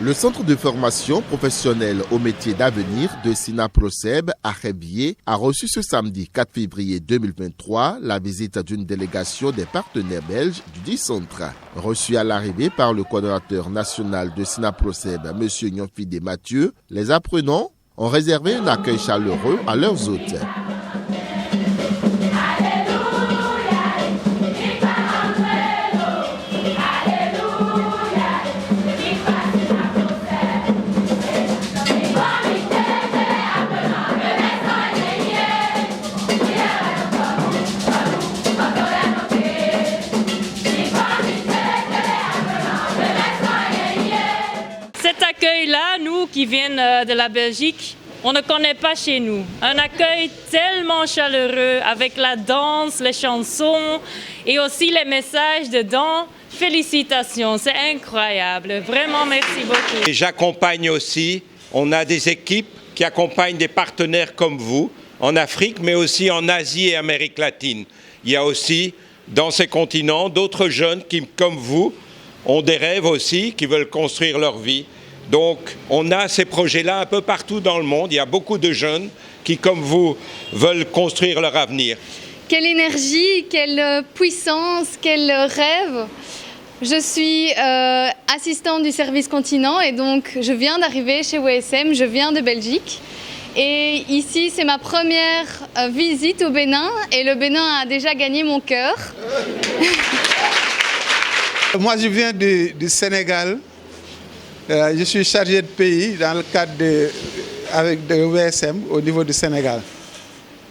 Le centre de formation professionnelle au métier d'avenir de Sinaproseb à Révier a reçu ce samedi 4 février 2023 la visite d'une délégation des partenaires belges du dit centre. Reçu à l'arrivée par le coordonnateur national de Sinaproseb, M. Nyonfide Mathieu, les apprenants ont réservé un accueil chaleureux à leurs hôtes. Cet accueil-là, nous qui viennent de la Belgique, on ne connaît pas chez nous. Un accueil tellement chaleureux avec la danse, les chansons et aussi les messages dedans. Félicitations, c'est incroyable. Vraiment, merci beaucoup. Et j'accompagne aussi, on a des équipes qui accompagnent des partenaires comme vous, en Afrique, mais aussi en Asie et Amérique latine. Il y a aussi, dans ces continents, d'autres jeunes qui, comme vous, ont des rêves aussi, qui veulent construire leur vie. Donc, on a ces projets-là un peu partout dans le monde. Il y a beaucoup de jeunes qui, comme vous, veulent construire leur avenir. Quelle énergie, quelle puissance, quel rêve! Je suis assistante du service continent et donc je viens d'arriver chez WSM, je viens de Belgique. Et ici, c'est ma première visite au Bénin et le Bénin a déjà gagné mon cœur. Moi, je viens du Sénégal. Je suis chargé de pays dans le cadre avec de WSM au niveau du Sénégal.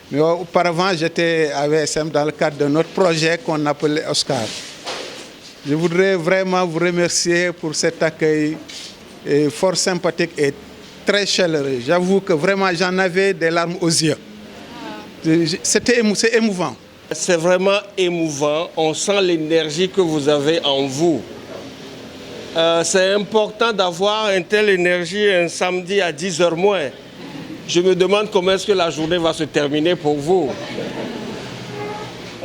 Mais auparavant, j'étais à WSM dans le cadre de notre projet qu'on appelait Oscar. Je voudrais vraiment vous remercier pour cet accueil fort sympathique et très chaleureux. J'avoue que vraiment, j'en avais des larmes aux yeux. C'est émouvant. C'est vraiment émouvant. On sent l'énergie que vous avez en vous. C'est important d'avoir une telle énergie un samedi à 10h moins. Je me demande comment est-ce que la journée va se terminer pour vous.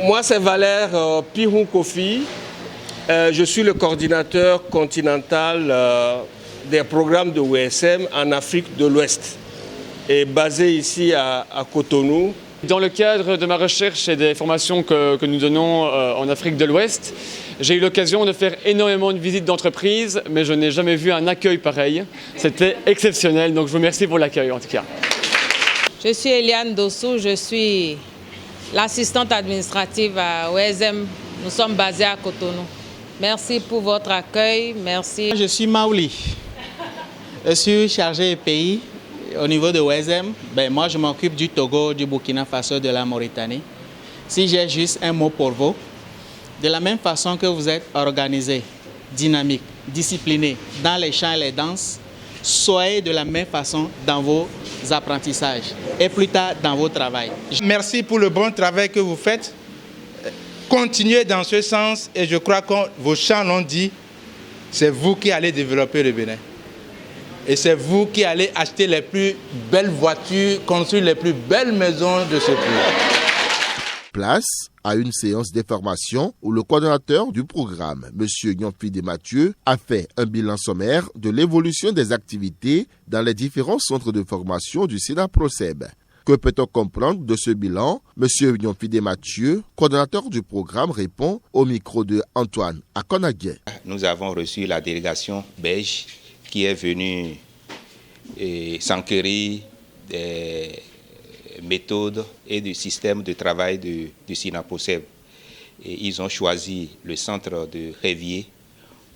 Moi, c'est Valère Pirou Kofi. Je suis le coordinateur continental des programmes de WSM en Afrique de l'Ouest et basé ici à Cotonou. Dans le cadre de ma recherche et des formations que nous donnons en Afrique de l'Ouest, j'ai eu l'occasion de faire énormément de visites d'entreprises, mais je n'ai jamais vu un accueil pareil. C'était exceptionnel, donc je vous remercie pour l'accueil en tout cas. Je suis Eliane Dossou, je suis l'assistante administrative à WSM. Nous sommes basés à Cotonou. Merci pour votre accueil, merci. Je suis Maouli, je suis chargé de pays au niveau de WSM. Moi, je m'occupe du Togo, du Burkina Faso, de la Mauritanie. Si j'ai juste un mot pour vous, de la même façon que vous êtes organisé, dynamique, discipliné dans les chants et les danses, soyez de la même façon dans vos apprentissages et plus tard dans vos travails. Merci pour le bon travail que vous faites. Continuez dans ce sens et je crois que vos chants l'ont dit, c'est vous qui allez développer le Bénin. Et c'est vous qui allez acheter les plus belles voitures, construire les plus belles maisons de ce pays. Place à une séance d'information où le coordonnateur du programme, M. Nyonfide Mathieu, a fait un bilan sommaire de l'évolution des activités dans les différents centres de formation du Sinaproseb. Que peut-on comprendre de ce bilan? M. Nyonfide Mathieu, coordonnateur du programme, répond au micro de Antoine Akonagé. Nous avons reçu la délégation belge qui est venue s'enquérir des méthodes et du système de travail du Sinaproseb. Et ils ont choisi le centre de Révier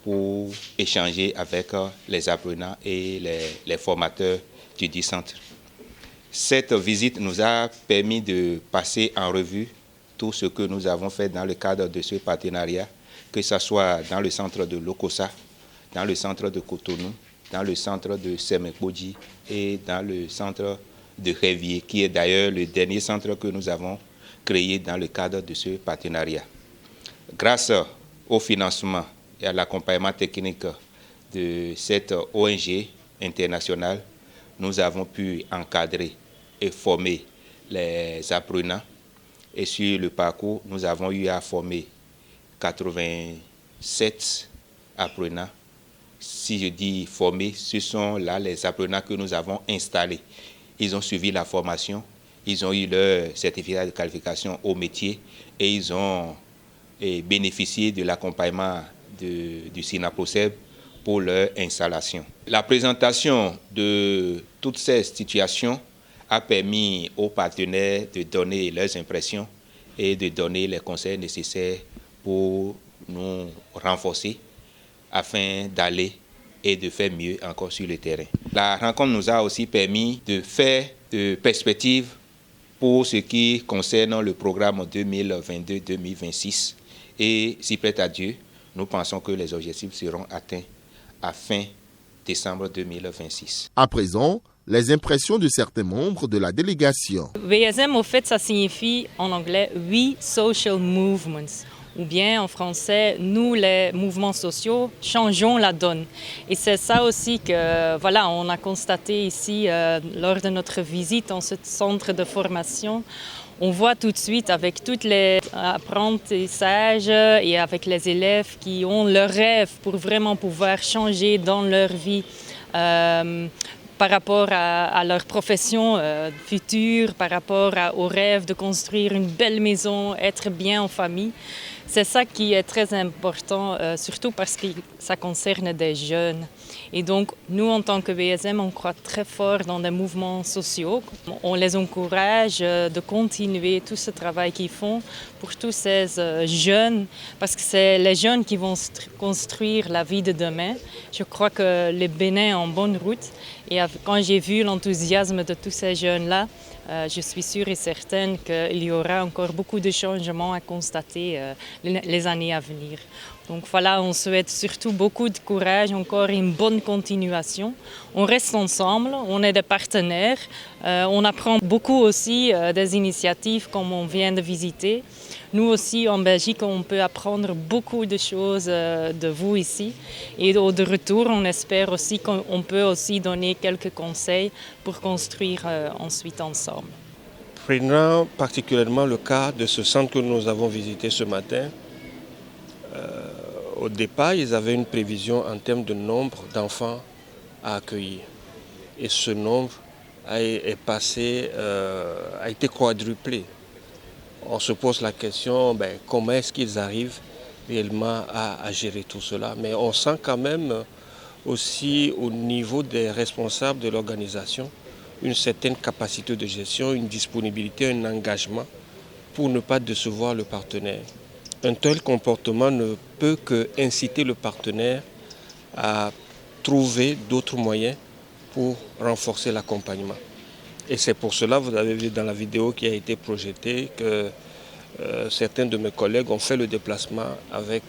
pour échanger avec les apprenants et les formateurs du dit centre. Cette visite nous a permis de passer en revue tout ce que nous avons fait dans le cadre de ce partenariat, que ce soit dans le centre de Lokossa, dans le centre de Cotonou, dans le centre de Semekbodji et dans le centre de Révier, qui est d'ailleurs le dernier centre que nous avons créé dans le cadre de ce partenariat. Grâce au financement et à l'accompagnement technique de cette ONG internationale, nous avons pu encadrer et former les apprenants. Et sur le parcours, nous avons eu à former 87 apprenants. Si je dis former, ce sont là les apprenants que nous avons installés. Ils ont suivi la formation, ils ont eu leur certificat de qualification au métier et ils ont bénéficié de l'accompagnement du SINAPROCEB pour leur installation. La présentation de toutes ces situations a permis aux partenaires de donner leurs impressions et de donner les conseils nécessaires pour nous renforcer afin d'aller et de faire mieux encore sur le terrain. La rencontre nous a aussi permis de faire de perspectives pour ce qui concerne le programme 2022-2026 et si prête à Dieu, nous pensons que les objectifs seront atteints à fin décembre 2026. À présent, les impressions de certains membres de la délégation. WSM, au fait, ça signifie en anglais « We Social Movements ». Ou bien en français, nous les mouvements sociaux changeons la donne. Et c'est ça aussi que voilà, on a constaté ici lors de notre visite dans ce centre de formation. On voit tout de suite avec tous les apprentissages et avec les élèves qui ont leurs rêves pour vraiment pouvoir changer dans leur vie par rapport à leur profession future, par rapport au rêve de construire une belle maison, être bien en famille. C'est ça qui est très important, surtout parce que ça concerne des jeunes. Et donc, nous, en tant que WSM, on croit très fort dans des mouvements sociaux. On les encourage de continuer tout ce travail qu'ils font pour tous ces jeunes, parce que c'est les jeunes qui vont construire la vie de demain. Je crois que le Bénin est en bonne route. Et quand j'ai vu l'enthousiasme de tous ces jeunes-là, je suis sûre et certaine qu'il y aura encore beaucoup de changements à constater les années à venir. Donc voilà, on souhaite surtout beaucoup de courage, encore une bonne continuation. On reste ensemble, on est des partenaires, on apprend beaucoup aussi des initiatives comme on vient de visiter. Nous aussi en Belgique, on peut apprendre beaucoup de choses de vous ici. Et de retour, on espère aussi qu'on peut aussi donner quelques conseils pour construire ensuite ensemble. Prenant particulièrement le cas de ce centre que nous avons visité ce matin, au départ, ils avaient une prévision en termes de nombre d'enfants à accueillir. Et ce nombre a été quadruplé. On se pose la question, comment est-ce qu'ils arrivent réellement à gérer tout cela? Mais on sent quand même aussi au niveau des responsables de l'organisation une certaine capacité de gestion, une disponibilité, un engagement pour ne pas décevoir le partenaire. Un tel comportement ne peut qu'inciter le partenaire à trouver d'autres moyens pour renforcer l'accompagnement. Et c'est pour cela, vous avez vu dans la vidéo qui a été projetée, que certains de mes collègues ont fait le déplacement avec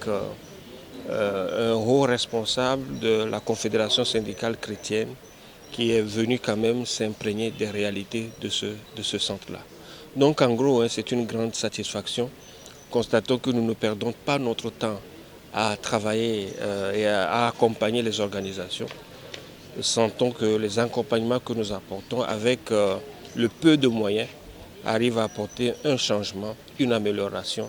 un haut responsable de la Confédération syndicale chrétienne qui est venu quand même s'imprégner des réalités de ce centre-là. Donc en gros, c'est une grande satisfaction. Constatons que nous ne perdons pas notre temps à travailler et à accompagner les organisations. Sentons que les accompagnements que nous apportons avec le peu de moyens arrivent à apporter un changement, une amélioration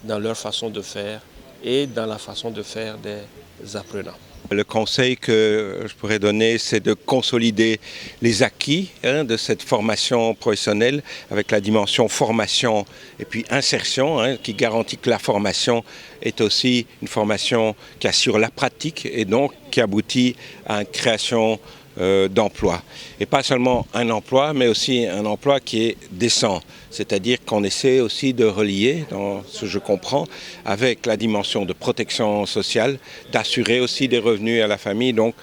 dans leur façon de faire et dans la façon de faire des apprenants. Le conseil que je pourrais donner, c'est de consolider les acquis de cette formation professionnelle avec la dimension formation et puis insertion qui garantit que la formation est aussi une formation qui assure la pratique et donc qui aboutit à une création d'emplois. Et pas seulement un emploi, mais aussi un emploi qui est décent. C'est-à-dire qu'on essaie aussi de relier, dans ce que je comprends, avec la dimension de protection sociale, d'assurer aussi des revenus à la famille. Donc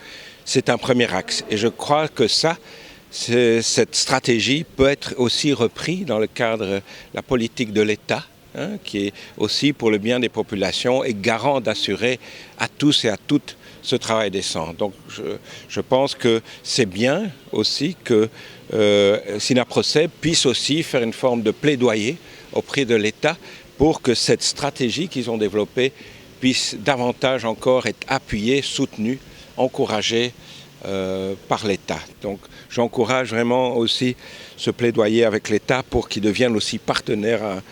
c'est un premier axe. Et je crois que cette stratégie peut être aussi reprise dans le cadre de la politique de l'État, qui est aussi pour le bien des populations et garant d'assurer à tous et à toutes ce travail décent. Donc je pense que c'est bien aussi que SINAPROCEB puisse aussi faire une forme de plaidoyer auprès de l'État pour que cette stratégie qu'ils ont développée puisse davantage encore être appuyé, soutenu, encouragé par l'État. Donc j'encourage vraiment aussi ce plaidoyer avec l'État pour qu'il devienne aussi partenaire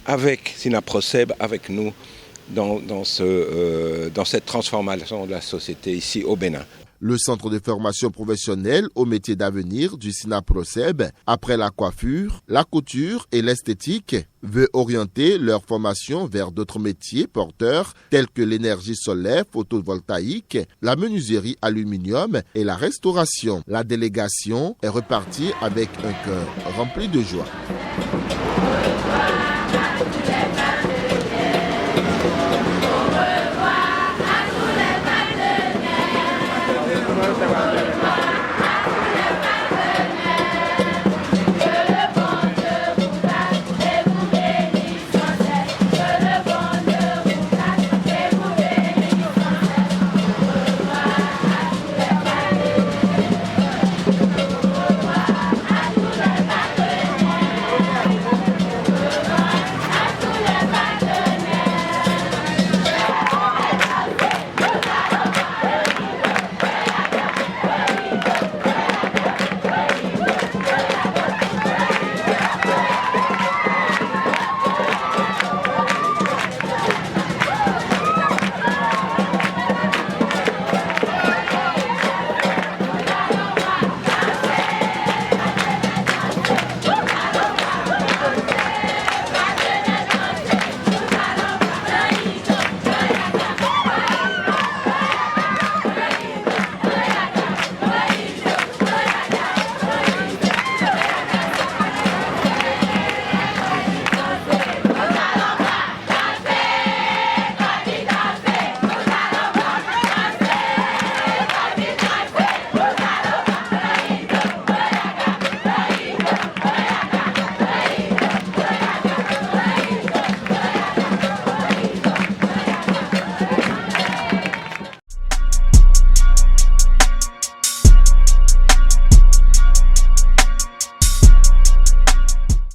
avec SINAPROCEB, avec nous, dans cette transformation de la société ici au Bénin. Le centre de formation professionnelle aux métiers d'avenir du SINAPROCEB, après la coiffure, la couture et l'esthétique, veut orienter leur formation vers d'autres métiers porteurs tels que l'énergie solaire photovoltaïque, la menuiserie aluminium et la restauration. La délégation est repartie avec un cœur rempli de joie.